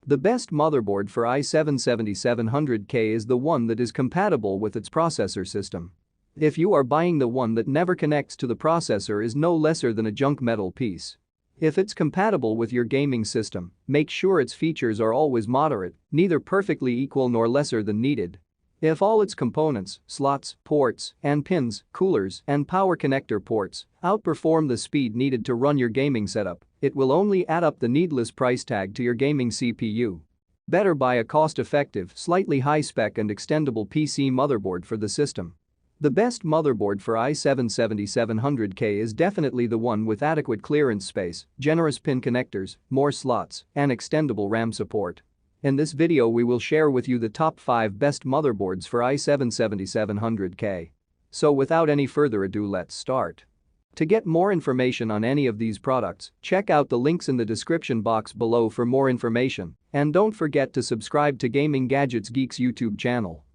The best motherboard for i7-7700K is the one that is compatible with its processor system. If you are buying the one that never connects to the processor is no lesser than a junk metal piece. If it's compatible with your gaming system, make sure its features are always moderate, neither perfectly equal nor lesser than needed. If all its components, slots, ports, and pins, coolers, and power connector ports outperform the speed needed to run your gaming setup, it will only add up the needless price tag to your gaming CPU. Better buy a cost-effective, slightly high-spec and extendable PC motherboard for the system. The best motherboard for i7-7700K is definitely the one with adequate clearance space, generous pin connectors, more slots, and extendable RAM support. In this video we will share with you the top 5 best motherboards for i7-7700K. So without any further ado, let's start. To get more information on any of these products, check out the links in the description box below for more information, and don't forget to subscribe to Gaming Gadgets Geeks YouTube channel.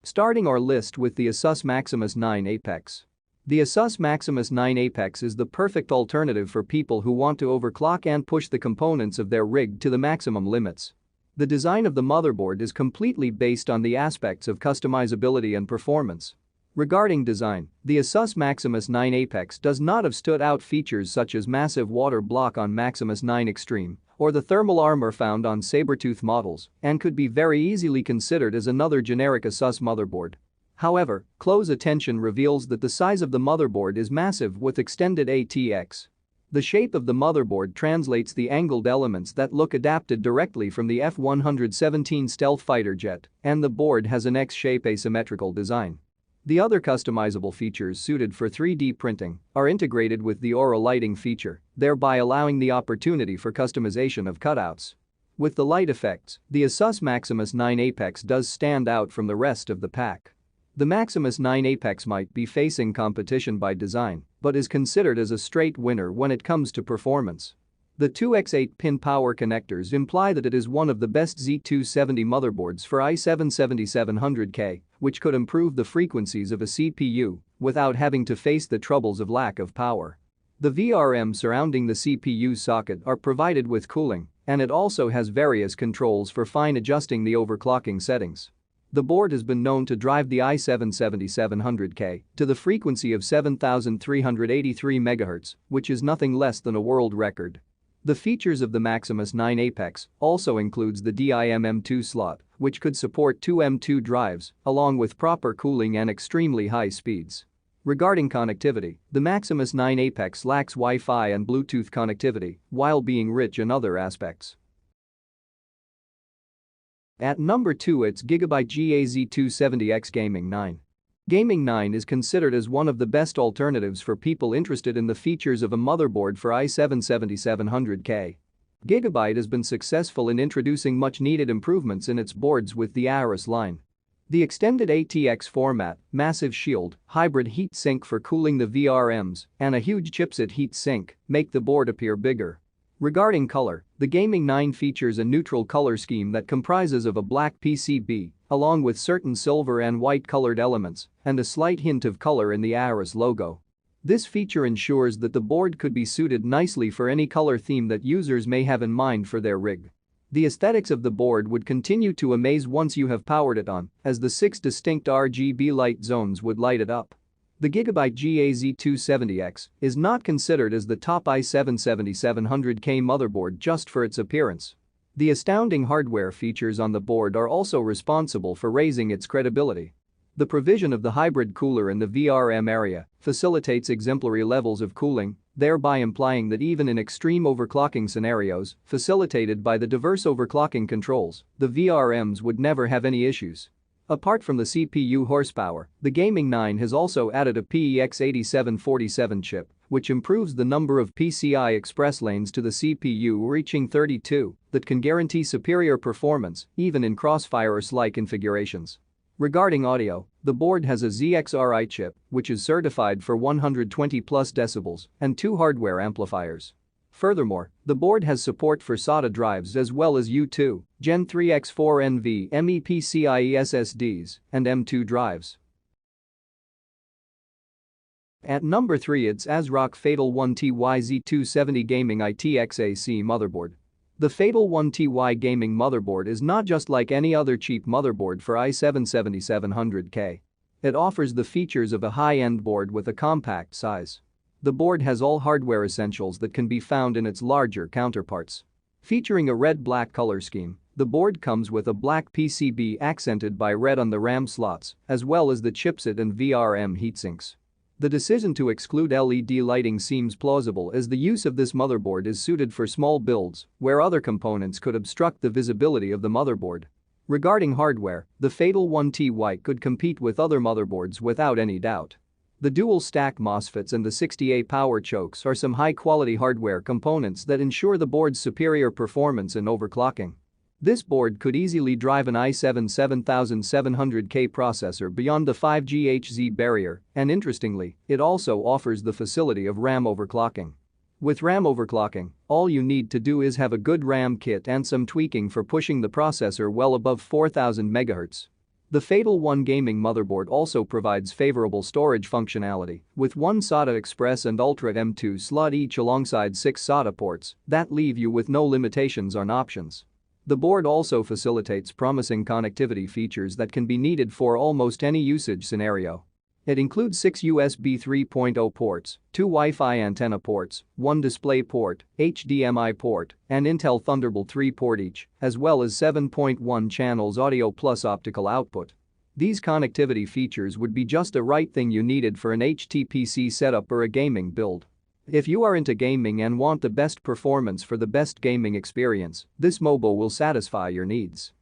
Starting our list with the Asus Maximus 9 Apex. The Asus Maximus 9 Apex is the perfect alternative for people who want to overclock and push the components of their rig to the maximum limits. The design of the motherboard is completely based on the aspects of customizability and performance. Regarding design, the Asus Maximus 9 Apex does not have stood out features such as massive water block on Maximus 9 Extreme or the thermal armor found on Sabertooth models and could be very easily considered as another generic Asus motherboard. However, close attention reveals that the size of the motherboard is massive with extended ATX. The shape of the motherboard translates the angled elements that look adapted directly from the F-117 stealth fighter jet, and the board has an X-shape asymmetrical design. The other customizable features suited for 3D printing are integrated with the aura lighting feature, thereby allowing the opportunity for customization of cutouts. With the light effects, the Asus Maximus 9 Apex does stand out from the rest of the pack. The Maximus 9 Apex might be facing competition by design, but is considered as a straight winner when it comes to performance. The 2x8-pin power connectors imply that it is one of the best Z270 motherboards for i7-7700K, which could improve the frequencies of a CPU without having to face the troubles of lack of power. The VRM surrounding the CPU socket are provided with cooling, and it also has various controls for fine adjusting the overclocking settings. The board has been known to drive the i7-7700K to the frequency of 7,383 MHz, which is nothing less than a world record. The features of the Maximus 9 Apex also includes the DIMM M2 slot, which could support 2 M2 drives, along with proper cooling and extremely high speeds. Regarding connectivity, the Maximus 9 Apex lacks Wi-Fi and Bluetooth connectivity, while being rich in other aspects. At number 2, it's Gigabyte GAZ270X Gaming 9. Gaming 9 is considered as one of the best alternatives for people interested in the features of a motherboard for i7-7700K. Gigabyte has been successful in introducing much-needed improvements in its boards with the Aorus line. The extended ATX format, massive shield, hybrid heat sink for cooling the VRMs, and a huge chipset heat sink make the board appear bigger. Regarding color, the Gaming 9 features a neutral color scheme that comprises of a black PCB, along with certain silver and white colored elements, and a slight hint of color in the Aorus logo. This feature ensures that the board could be suited nicely for any color theme that users may have in mind for their rig. The aesthetics of the board would continue to amaze once you have powered it on, as the 6 distinct RGB light zones would light it up. The Gigabyte GAZ270X is not considered as the top i7-7700K motherboard just for its appearance. The astounding hardware features on the board are also responsible for raising its credibility. The provision of the hybrid cooler in the VRM area facilitates exemplary levels of cooling, thereby implying that even in extreme overclocking scenarios facilitated by the diverse overclocking controls, the VRMs would never have any issues. Apart from the CPU horsepower, the Gaming 9 has also added a PEX8747 chip, which improves the number of PCI Express lanes to the CPU, reaching 32, that can guarantee superior performance even in crossfire or SLI configurations. Regarding audio, the board has a ZXRI chip, which is certified for 120 plus decibels, and 2 hardware amplifiers. Furthermore, the board has support for SATA drives as well as U2, Gen 3 X4 NV MEPCIe SSDs, and M2 drives. At number 3, it's ASRock Fatal 1 TYZ270 Gaming ITX AC motherboard. The Fatal 1TY gaming motherboard is not just like any other cheap motherboard for i7-7700K. It offers the features of a high-end board with a compact size. The board has all hardware essentials that can be found in its larger counterparts. Featuring a red-black color scheme, the board comes with a black PCB accented by red on the RAM slots, as well as the chipset and VRM heatsinks. The decision to exclude LED lighting seems plausible as the use of this motherboard is suited for small builds where other components could obstruct the visibility of the motherboard. Regarding hardware, the Fatal 1TY could compete with other motherboards without any doubt. The dual-stack MOSFETs and the 60A power chokes are some high-quality hardware components that ensure the board's superior performance in overclocking. This board could easily drive an i7-7700K processor beyond the 5GHz barrier, and interestingly, it also offers the facility of RAM overclocking. With RAM overclocking, all you need to do is have a good RAM kit and some tweaking for pushing the processor well above 4000 MHz. The Fatal 1 gaming motherboard also provides favorable storage functionality, with one SATA Express and Ultra M2 slot each alongside 6 SATA ports that leave you with no limitations on options. The board also facilitates promising connectivity features that can be needed for almost any usage scenario. It includes 6 USB 3.0 ports, 2 Wi-Fi antenna ports, 1 display port, HDMI port, and Intel Thunderbolt 3 port each, as well as 7.1 channels audio plus optical output. These connectivity features would be just the right thing you needed for an HTPC setup or a gaming build. If you are into gaming and want the best performance for the best gaming experience, this MOBO will satisfy your needs.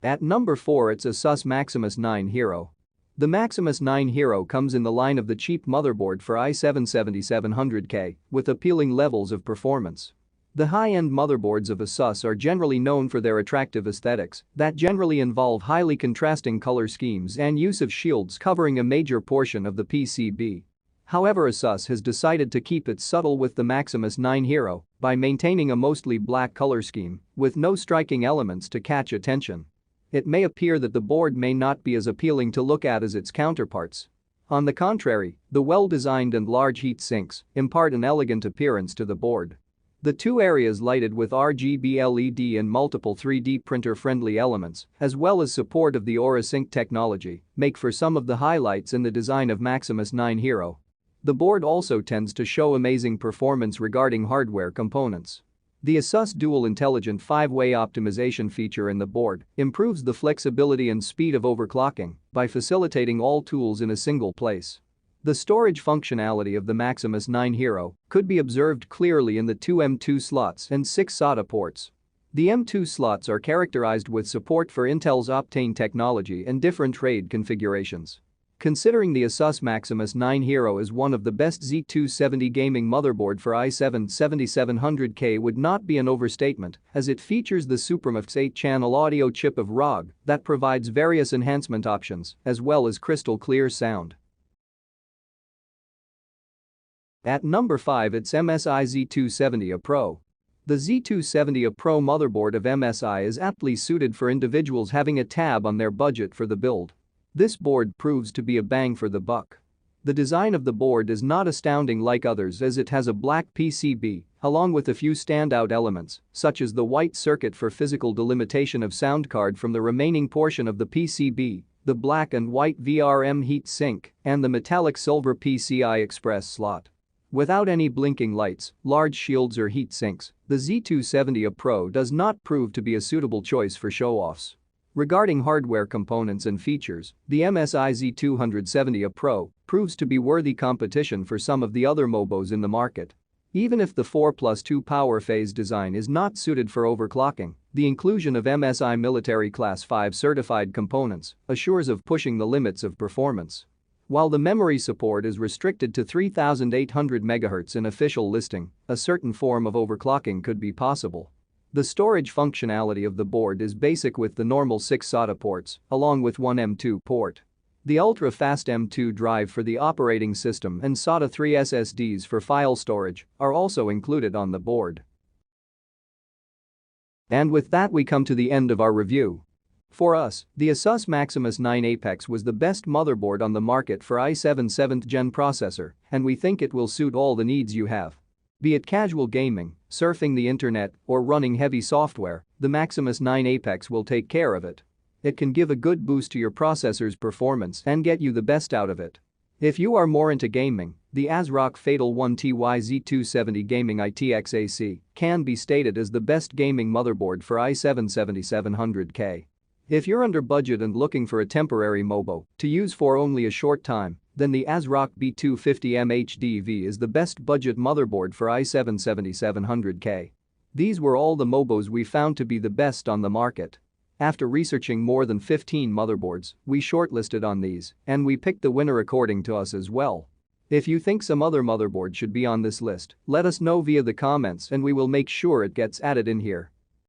At number 4, it's Asus Maximus 9 Hero. The Maximus 9 Hero comes in the line of the cheap motherboard for i7-7700K with appealing levels of performance. The high-end motherboards of Asus are generally known for their attractive aesthetics that generally involve highly contrasting color schemes and use of shields covering a major portion of the PCB. However, Asus has decided to keep it subtle with the Maximus 9 Hero by maintaining a mostly black color scheme with no striking elements to catch attention. It may appear that the board may not be as appealing to look at as its counterparts. On the contrary, the well-designed and large heat sinks impart an elegant appearance to the board. The two areas lighted with RGB LED and multiple 3D printer-friendly elements, as well as support of the Aura Sync technology, make for some of the highlights in the design of Maximus 9 Hero. The board also tends to show amazing performance regarding hardware components. The Asus Dual Intelligent 5-way optimization feature in the board improves the flexibility and speed of overclocking by facilitating all tools in a single place. The storage functionality of the Maximus 9 Hero could be observed clearly in the 2 M2 slots and 6 SATA ports. The M2 slots are characterized with support for Intel's Optane technology and different RAID configurations. Considering the Asus Maximus 9 Hero is one of the best Z270 gaming motherboard for i7-7700K would not be an overstatement, as it features the SuperMUX 8-channel audio chip of ROG that provides various enhancement options as well as crystal clear sound. At number 5, it's MSI Z270A Pro. The Z270A Pro motherboard of MSI is aptly suited for individuals having a tab on their budget for the build. This board proves to be a bang for the buck. The design of the board is not astounding like others as it has a black PCB, along with a few standout elements, such as the white circuit for physical delimitation of sound card from the remaining portion of the PCB, the black and white VRM heat sink, and the metallic silver PCI Express slot. Without any blinking lights, large shields or heat sinks, the Z270A Pro does not prove to be a suitable choice for show-offs. Regarding hardware components and features, the MSI Z270A Pro proves to be worthy competition for some of the other MOBOs in the market. Even if the 4+2 power phase design is not suited for overclocking, the inclusion of MSI Military Class 5 certified components assures of pushing the limits of performance. While the memory support is restricted to 3800 MHz in official listing, a certain form of overclocking could be possible. The storage functionality of the board is basic with the normal 6 SATA ports, along with one M2 port. The ultra-fast M2 drive for the operating system and SATA 3 SSDs for file storage are also included on the board. And with that we come to the end of our review. For us, the Asus Maximus 9 Apex was the best motherboard on the market for i7 7th gen processor, and we think it will suit all the needs you have. Be it casual gaming, surfing the internet, or running heavy software, the Maximus 9 Apex will take care of it. It can give a good boost to your processor's performance and get you the best out of it. If you are more into gaming, the ASRock Fatal 1 TYZ270 Gaming ITX-AC can be stated as the best gaming motherboard for i7-7700K. If you're under budget and looking for a temporary MOBO to use for only a short time, then the ASRock B250M HDV is the best budget motherboard for i7-7700K. These were all the MOBOs we found to be the best on the market. After researching more than 15 motherboards, we shortlisted on these, and we picked the winner according to us as well. If you think some other motherboard should be on this list, let us know via the comments and we will make sure it gets added in here.